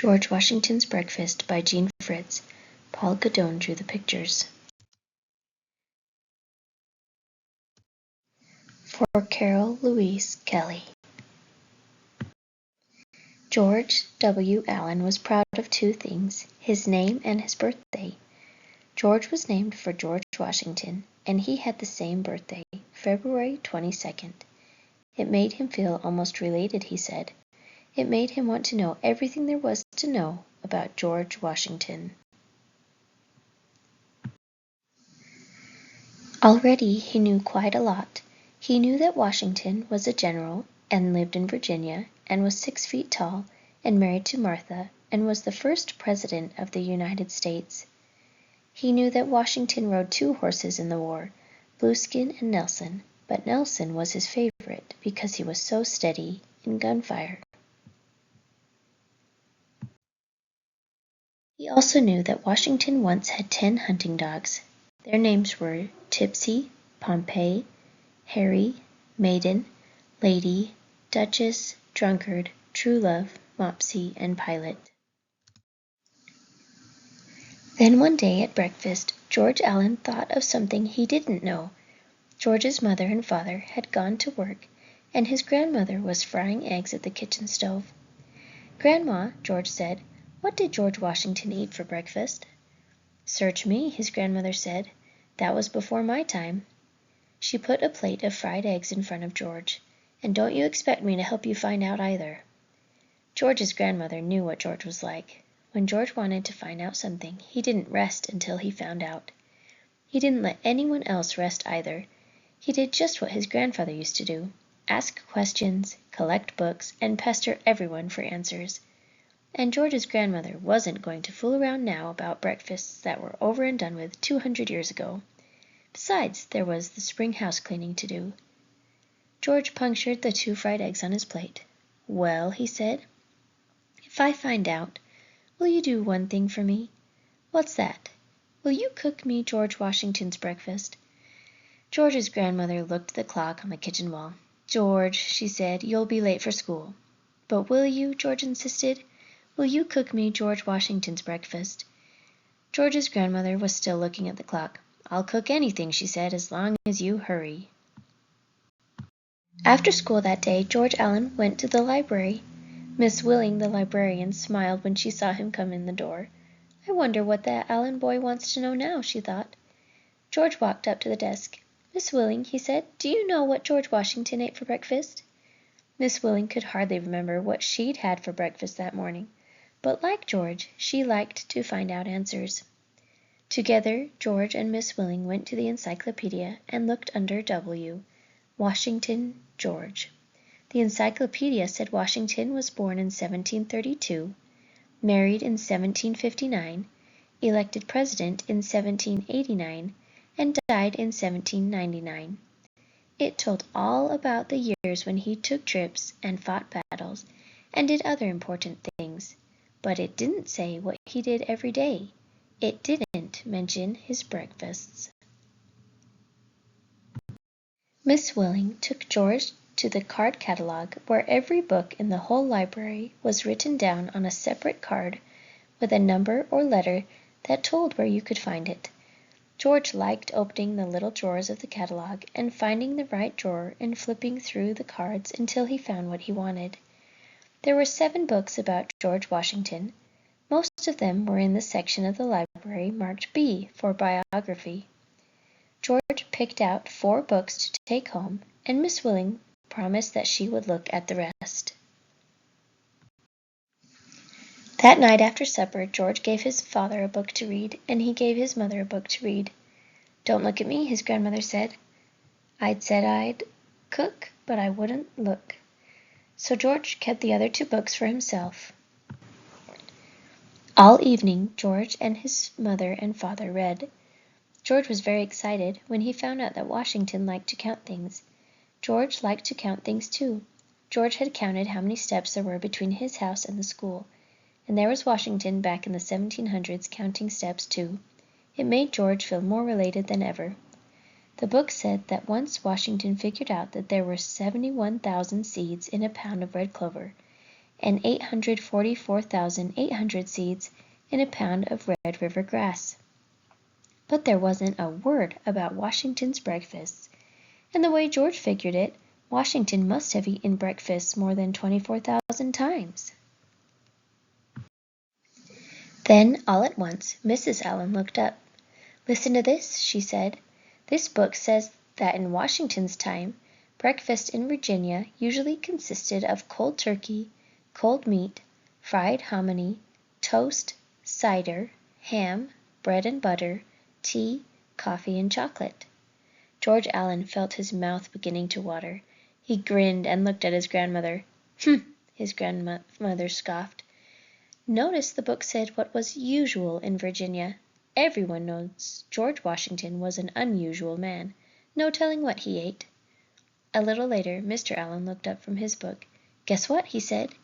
George Washington's Breakfast by Jean Fritz. Paul Galdone drew the pictures. For Carol Louise Kelly. George W. Allen was proud of two things, his name and his birthday. George was named for George Washington, and he had the same birthday, February 22nd. It made him feel almost related, he said. It made him want to know everything there was to know about George Washington. Already he knew quite a lot. He knew that Washington was a general and lived in Virginia and was 6 feet tall and married to Martha and was the first president of the United States. He knew that Washington rode 2 horses in the war, Blueskin and Nelson, but Nelson was his favorite because he was so steady in gunfire. He also knew that Washington once had 10 hunting dogs. Their names were Tipsy, Pompey, Harry, Maiden, Lady, Duchess, Drunkard, True Love, Mopsy, and Pilot. Then one day at breakfast, George Allen thought of something he didn't know. George's mother and father had gone to work, and his grandmother was frying eggs at the kitchen stove. "Grandma," George said, "what did George Washington eat for breakfast?" "Search me," his grandmother said. "That was before my time." She put a plate of fried eggs in front of George. "And don't you expect me to help you find out either." George's grandmother knew what George was like. When George wanted to find out something, he didn't rest until he found out. He didn't let anyone else rest either. He did just what his grandfather used to do: ask questions, collect books, and pester everyone for answers. And George's grandmother wasn't going to fool around now about breakfasts that were over and done with 200 years ago. Besides, there was the spring house cleaning to do. George punctured the 2 fried eggs on his plate. "Well," he said, "if I find out, will you do one thing for me?" "What's that?" "Will you cook me George Washington's breakfast?" George's grandmother looked at the clock on the kitchen wall. "George," she said, "you'll be late for school." "But will you?" George insisted. "Will you cook me George Washington's breakfast?" George's grandmother was still looking at the clock. "I'll cook anything," she said, "as long as you hurry." After school that day, George Allen went to the library. Miss Willing, the librarian, smiled when she saw him come in the door. "I wonder what that Allen boy wants to know now," she thought. George walked up to the desk. "Miss Willing," he said, "do you know what George Washington ate for breakfast?" Miss Willing could hardly remember what she'd had for breakfast that morning, but like George, she liked to find out answers. Together, George and Miss Willing went to the encyclopedia and looked under W. Washington, George. The encyclopedia said Washington was born in 1732, married in 1759, elected president in 1789, and died in 1799. It told all about the years when he took trips and fought battles and did other important things, but it didn't say what he did every day. It didn't mention his breakfasts. Miss Willing took George to the card catalog, where every book in the whole library was written down on a separate card with a number or letter that told where you could find it. George liked opening the little drawers of the catalog and finding the right drawer and flipping through the cards until he found what he wanted. There were 7 books about George Washington. Most of them were in the section of the library marked B for biography. George picked out 4 books to take home, and Miss Willing promised that she would look at the rest. That night after supper, George gave his father a book to read, and he gave his mother a book to read. "Don't look at me," his grandmother said. I'd said I'd cook, but I wouldn't look. So George kept the other 2 books for himself. All evening, George and his mother and father read. George was very excited when he found out that Washington liked to count things. George liked to count things too. George had counted how many steps there were between his house and the school, and there was Washington back in the 1700s counting steps too. It made George feel more related than ever. The book said that once Washington figured out that there were 71,000 seeds in a pound of red clover, and 844,800 seeds in a pound of Red River grass. But there wasn't a word about Washington's breakfasts, and the way George figured it, Washington must have eaten breakfast more than 24,000 times. Then, all at once, Mrs. Allen looked up. "Listen to this," she said. "This book says that in Washington's time, breakfast in Virginia usually consisted of cold turkey, cold meat, fried hominy, toast, cider, ham, bread and butter, tea, coffee, and chocolate." George Allen felt his mouth beginning to water. He grinned and looked at his grandmother. "Humph!" his grandmother scoffed. "Notice the book said what was usual in Virginia. Everyone knows George Washington was an unusual man. No telling what he ate." A little later, Mr. Allen looked up from his book. "Guess what?" he said.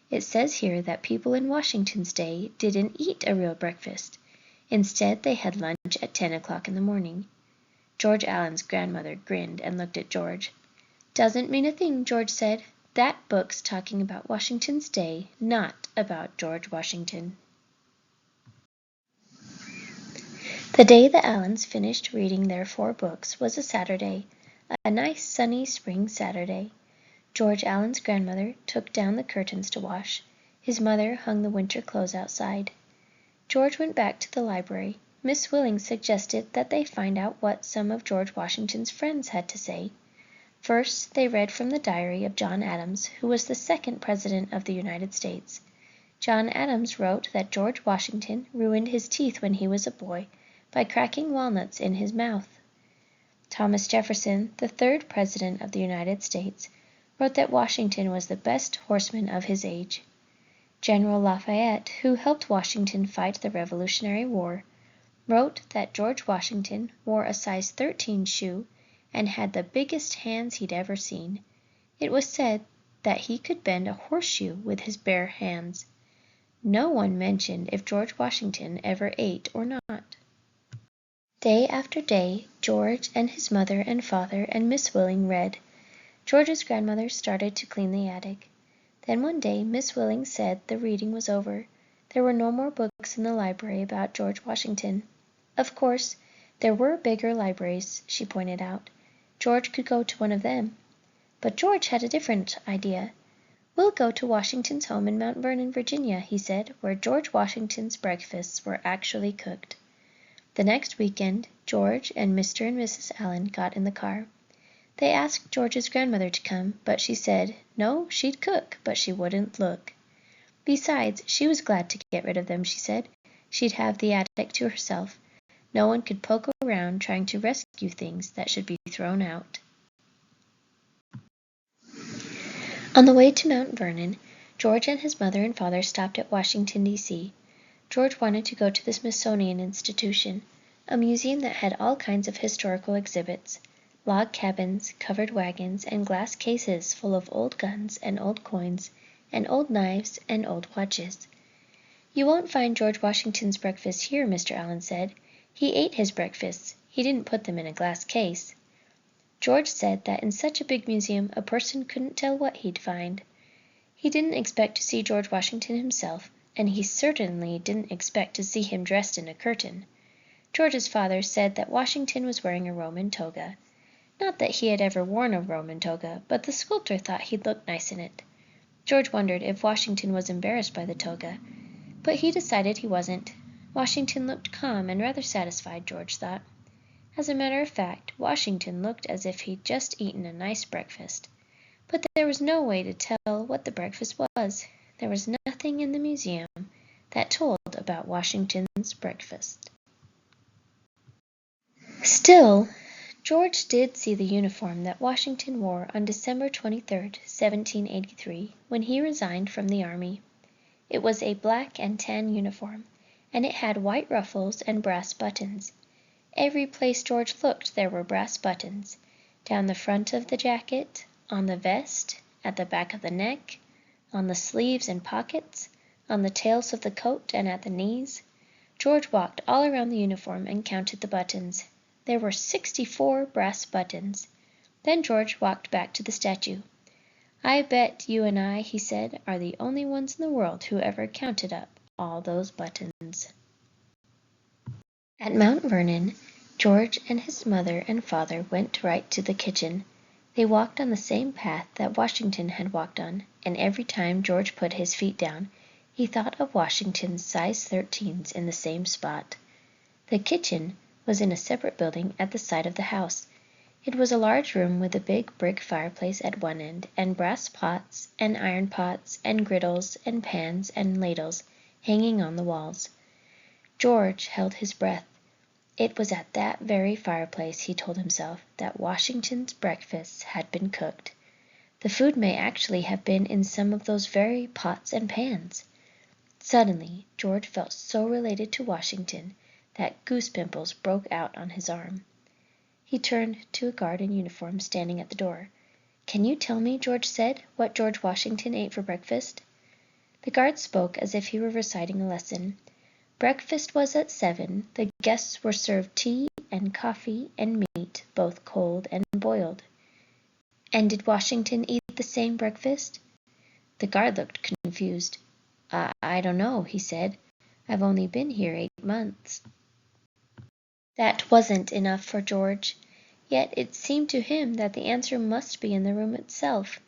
"It says here that people in Washington's day didn't eat a real breakfast. Instead, they had lunch at 10 o'clock in the morning." George Allen's grandmother grinned and looked at George. "Doesn't mean a thing," George said. "That book's talking about Washington's day, not about George Washington." The day the Allens finished reading their 4 books was a Saturday, a nice sunny spring Saturday. George Allen's grandmother took down the curtains to wash. His mother hung the winter clothes outside. George went back to the library. Miss Willing suggested that they find out what some of George Washington's friends had to say. First, they read from the diary of John Adams, who was the 2nd President of the United States. John Adams wrote that George Washington ruined his teeth when he was a boy by cracking walnuts in his mouth. Thomas Jefferson, the 3rd President of the United States, wrote that Washington was the best horseman of his age. General Lafayette, who helped Washington fight the Revolutionary War, wrote that George Washington wore a size 13 shoe and had the biggest hands he'd ever seen. It was said that he could bend a horseshoe with his bare hands. No one mentioned if George Washington ever ate or not. Day after day, George and his mother and father and Miss Willing read. George's grandmother started to clean the attic. Then one day Miss Willing said the reading was over. There were no more books in the library about George Washington. Of course, there were bigger libraries, she pointed out. George could go to one of them. But George had a different idea. "We'll go to Washington's home in Mount Vernon, Virginia," he said, "where George Washington's breakfasts were actually cooked." The next weekend, George and Mr. and Mrs. Allen got in the car. They asked George's grandmother to come, but she said, no, she'd cook, but she wouldn't look. Besides, she was glad to get rid of them, she said. She'd have the attic to herself. No one could poke around trying to rescue things that should be thrown out. On the way to Mount Vernon, George and his mother and father stopped at Washington, D.C. George wanted to go to the Smithsonian Institution, a museum that had all kinds of historical exhibits. Log cabins, covered wagons, and glass cases full of old guns and old coins and old knives and old watches. "You won't find George Washington's breakfast here," Mr. Allen said. "He ate his breakfasts. He didn't put them in a glass case." George said that in such a big museum a person couldn't tell what he'd find. He didn't expect to see George Washington himself, and he certainly didn't expect to see him dressed in a curtain. George's father said that Washington was wearing a Roman toga. Not that he had ever worn a Roman toga, but the sculptor thought he'd look nice in it. George wondered if Washington was embarrassed by the toga, but he decided he wasn't. Washington looked calm and rather satisfied, George thought. As a matter of fact, Washington looked as if he'd just eaten a nice breakfast. But there was no way to tell what the breakfast was. There was nothing in the museum that told about Washington's breakfast. Still, George did see the uniform that Washington wore on December 23, 1783, when he resigned from the army. It was a black and tan uniform, and it had white ruffles and brass buttons. Every place George looked there were brass buttons, down the front of the jacket, on the vest, at the back of the neck, on the sleeves and pockets, on the tails of the coat and at the knees. George walked all around the uniform and counted the buttons. There were 64 brass buttons. Then George walked back to the statue. "I bet you and I," he said, "are the only ones in the world who ever counted up all those buttons." At Mount Vernon, George and his mother and father went right to the kitchen. They walked on the same path that Washington had walked on, and every time George put his feet down, he thought of Washington's size 13s in the same spot. The kitchen was in a separate building at the side of the house. It was a large room with a big brick fireplace at one end, and brass pots and iron pots and griddles and pans and ladles hanging on the walls. George held his breath. It was at that very fireplace, he told himself, that Washington's breakfasts had been cooked. The food may actually have been in some of those very pots and pans. Suddenly, George felt so related to Washington that goose pimples broke out on his arm. He turned to a guard in uniform standing at the door. "Can you tell me," George said, "what George Washington ate for breakfast?" The guard spoke as if he were reciting a lesson. "Breakfast was at 7. The guests were served tea and coffee and meat, both cold and boiled." "And did Washington eat the same breakfast?" The guard looked confused. I don't know," he said. "I've only been here 8 months." That wasn't enough for George. Yet it seemed to him that the answer must be in the room itself.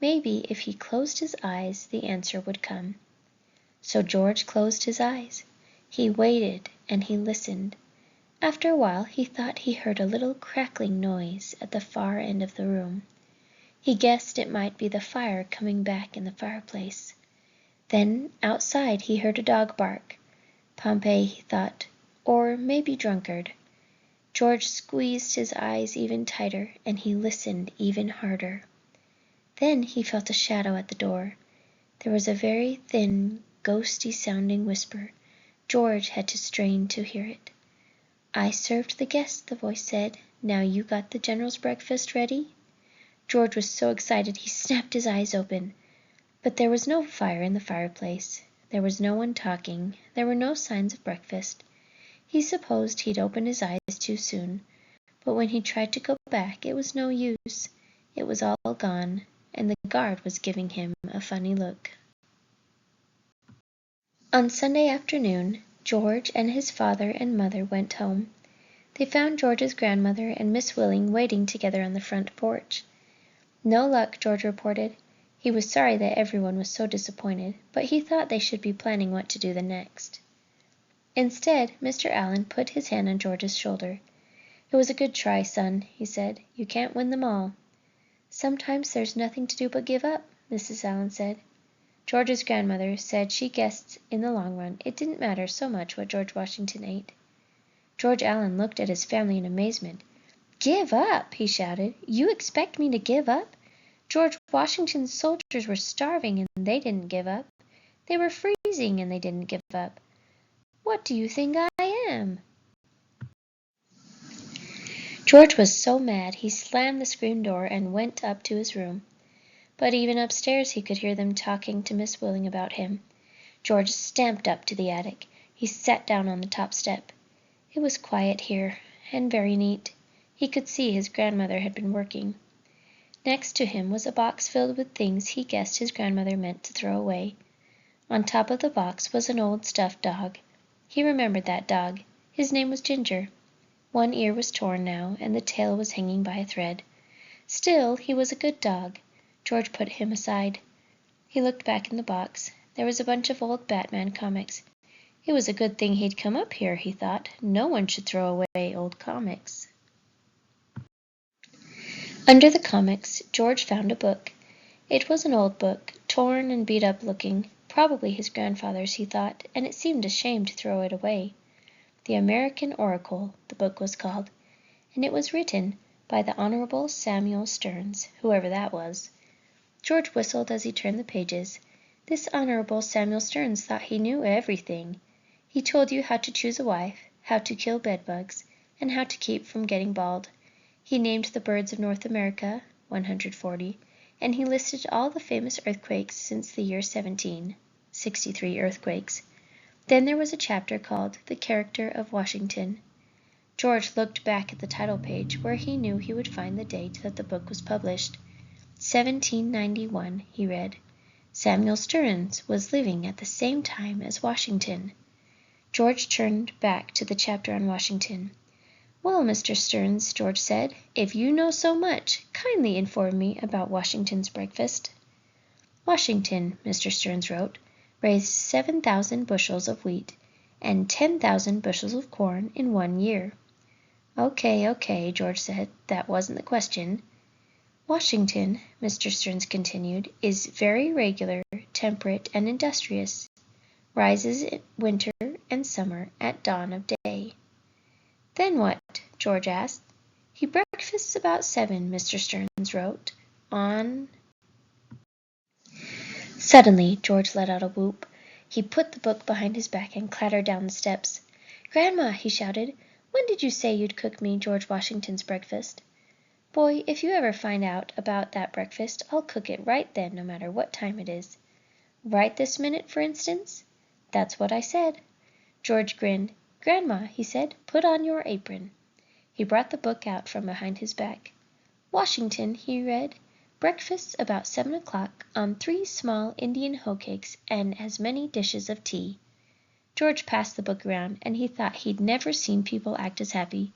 Maybe if he closed his eyes, the answer would come. So George closed his eyes. He waited and he listened. After a while he thought he heard a little crackling noise at the far end of the room. He guessed it might be the fire coming back in the fireplace. Then outside he heard a dog bark. Pompey, he thought, or maybe Drunkard. George squeezed his eyes even tighter, and he listened even harder. Then he felt a shadow at the door. There was a very thin, ghosty-sounding whisper. George had to strain to hear it. "I served the guests," the voice said. "Now you got the general's breakfast ready?" George was so excited he snapped his eyes open. But there was no fire in the fireplace. There was no one talking. There were no signs of breakfast. He supposed he'd opened his eyes too soon, but when he tried to go back it was no use. It was all gone, and the guard was giving him a funny look. On Sunday afternoon, George and his father and mother went home. They found George's grandmother and Miss Willing waiting together on the front porch. "No luck," George reported. He was sorry that everyone was so disappointed, but he thought they should be planning what to do the next. Instead, Mr. Allen put his hand on George's shoulder. "It was a good try, son," he said. "You can't win them all." "Sometimes there's nothing to do but give up," Mrs. Allen said. George's grandmother said she guessed in the long run it didn't matter so much what George Washington ate. George Allen looked at his family in amazement. "Give up!" he shouted. "You expect me to give up? George Washington's soldiers were starving and they didn't give up. They were freezing and they didn't give up. What do you think I am?" George was so mad he slammed the screen door and went up to his room. But even upstairs he could hear them talking to Miss Willing about him. George stamped up to the attic. He sat down on the top step. It was quiet here, and very neat. He could see his grandmother had been working. Next to him was a box filled with things he guessed his grandmother meant to throw away. On top of the box was an old stuffed dog. He remembered that dog. His name was Ginger. One ear was torn now, and the tail was hanging by a thread. Still, he was a good dog. George put him aside. He looked back in the box. There was a bunch of old Batman comics. It was a good thing he'd come up here, he thought. No one should throw away old comics. Under the comics, George found a book. It was an old book, torn and beat up looking, probably his grandfather's, he thought, and it seemed a shame to throw it away. The American Oracle, the book was called, and it was written by the Honorable Samuel Stearns, whoever that was. George whistled as he turned the pages. This Honorable Samuel Stearns thought he knew everything. He told you how to choose a wife, how to kill bedbugs, and how to keep from getting bald. He named the birds of North America, 140, and he listed all the famous earthquakes since the year 1763 earthquakes. Then there was a chapter called The Character of Washington. George looked back at the title page where he knew he would find the date that the book was published. 1791, he read. Samuel Stearns was living at the same time as Washington. George turned back to the chapter on Washington. "Well, Mr. Stearns," George said, "if you know so much, kindly inform me about Washington's breakfast." "Washington," Mr. Stearns wrote, "raised 7,000 bushels of wheat and 10,000 bushels of corn in 1 year." Okay, George said. That wasn't the question. "Washington," Mr. Stearns continued, "is very regular, temperate, and industrious. Rises in winter and summer at dawn of day." "Then what?" George asked. "He breakfasts about 7," Mr. Stearns wrote, "on—" Suddenly George let out a whoop. He put the book behind his back and clattered down the steps. "Grandma," he shouted, "when did you say you'd cook me George Washington's breakfast?" "Boy, if you ever find out about that breakfast, I'll cook it right then, no matter what time it is." "Right this minute, for instance?" "That's what I said." George grinned. "Grandma," he said, "put on your apron." He brought the book out from behind his back. "Washington," he read, "breakfasts about 7 o'clock on 3 small Indian hoe cakes and as many dishes of tea." George passed the book around, and he thought he'd never seen people act as happy,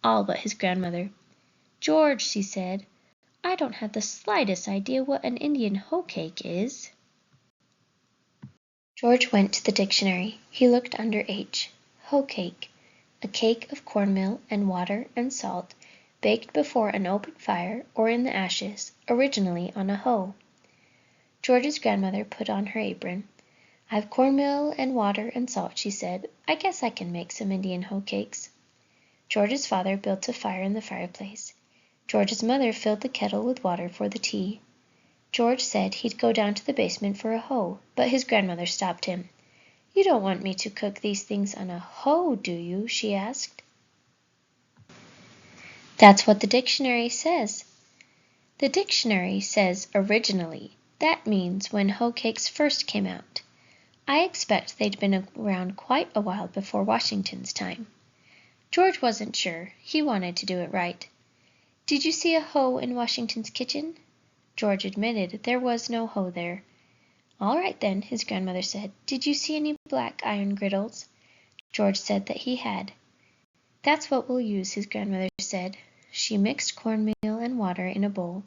all but his grandmother. "George," she said, "I don't have the slightest idea what an Indian hoe cake is." George went to the dictionary. He looked under H. Hoe cake. A cake of cornmeal and water and salt, baked before an open fire or in the ashes, originally on a hoe. George's grandmother put on her apron. "I've cornmeal and water and salt," she said. "I guess I can make some Indian hoe cakes." George's father built a fire in the fireplace. George's mother filled the kettle with water for the tea. George said he'd go down to the basement for a hoe, but his grandmother stopped him. "You don't want me to cook these things on a hoe, do you?" she asked. "That's what the dictionary says." "The dictionary says originally. That means when hoe cakes first came out. I expect they'd been around quite a while before Washington's time." George wasn't sure. He wanted to do it right. "Did you see a hoe in Washington's kitchen?" George admitted there was no hoe there. "All right then," his grandmother said. "Did you see any black iron griddles?" George said that he had. "That's what we'll use," his grandmother said. She mixed cornmeal and water in a bowl.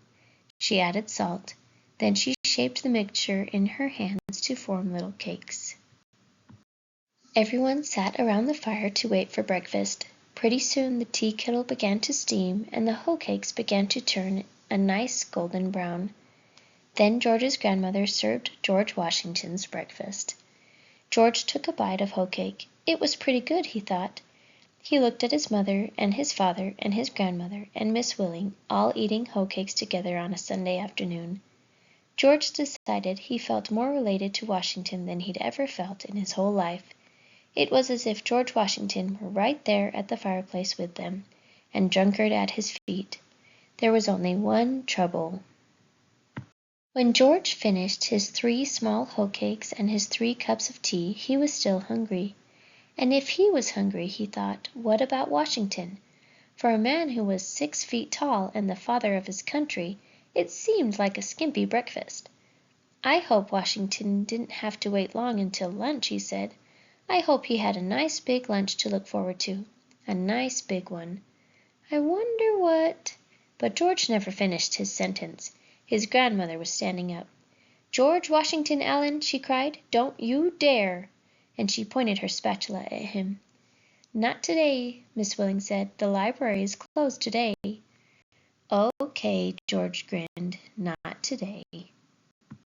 She added salt. Then she shaped the mixture in her hands to form little cakes. Everyone sat around the fire to wait for breakfast. Pretty soon the tea kettle began to steam and the hoe cakes began to turn a nice golden brown. Then George's grandmother served George Washington's breakfast. George took a bite of hoe cake. It was pretty good, he thought. He looked at his mother and his father and his grandmother and Miss Willing all eating hoe cakes together on a Sunday afternoon. George decided he felt more related to Washington than he'd ever felt in his whole life. It was as if George Washington were right there at the fireplace with them, and Drunkard at his feet. There was only one trouble. When George finished his 3 small hoe cakes and his 3 cups of tea, he was still hungry. And if he was hungry, he thought, what about Washington? For a man who was 6 feet tall and the father of his country, it seemed like a skimpy breakfast. "I hope Washington didn't have to wait long until lunch," he said. "I hope he had a nice big lunch to look forward to. A nice big one. I wonder what—" But George never finished his sentence. His grandmother was standing up. "George Washington Allen," she cried, "don't you dare!" And she pointed her spatula at him. "Not today," Miss Willing said. "The library is closed today." "Okay," George grinned. "Not today."